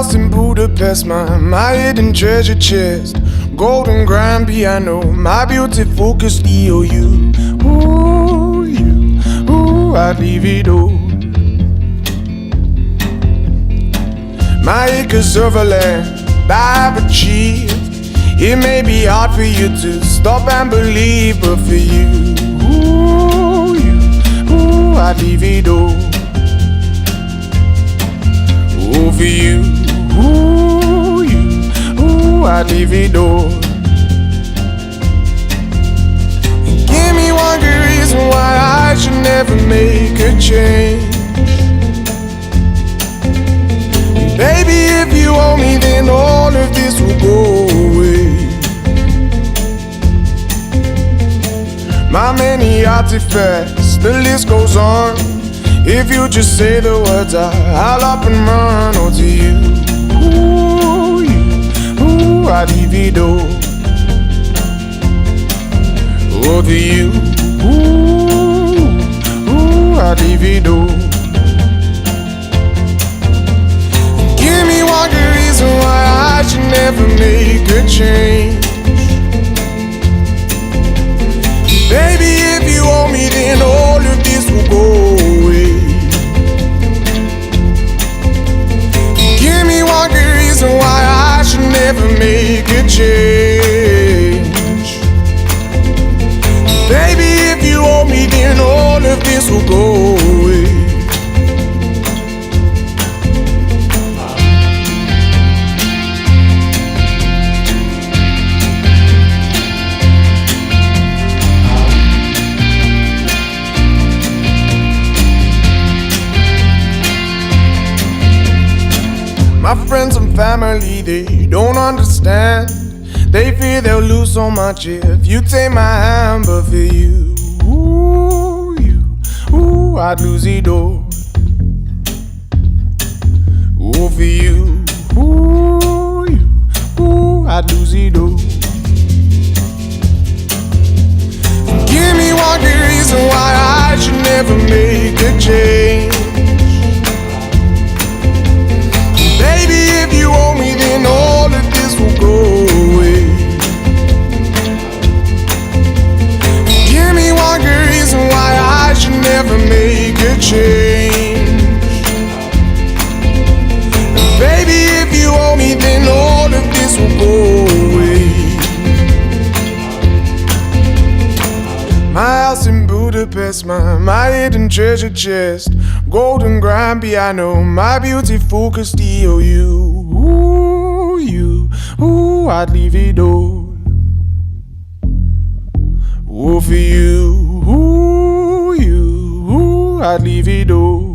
house in Budapest, my hidden treasure chest, golden grand piano, my beauty focused EOU. Ooh, you, ooh, I'd leave it all. My acres of land I've achieved. It may be hard for you to stop and believe, but for you, ooh, I'd leave it all. Ooh, for you, ooh, I'd leave it all. Give me one good reason why I should never make a change. Baby, if you owe me, then all of this will go away. My many artifacts, the list goes on. If you just say the words, I'll up and run. Oh, to you, ooh, I'd leave it all. Oh, to you, ooh, I'd leave it all. Give me one good reason why I should never make a change. Baby, if you owe me, then all of this will go away. Give me one good reason why I should never make a change. Baby, if you owe me, then all of this will go away. My friends and family, they don't understand. They fear they'll lose so much if you take my hand. But for you, ooh, I'd lose it all. Ooh, for you, ooh, I'd lose it all. Give me one good reason why I should never make a change. Baby, if you owe me, then all of this will go away. Give me one good reason why I should never make a change. Baby, if you owe me, then all of this will go away. My house in Budapest, my hidden treasure chest, golden grand piano, my beauty focused EOU. Ooh, I'd leave it all. Ooh, for you, ooh, I'd leave it all.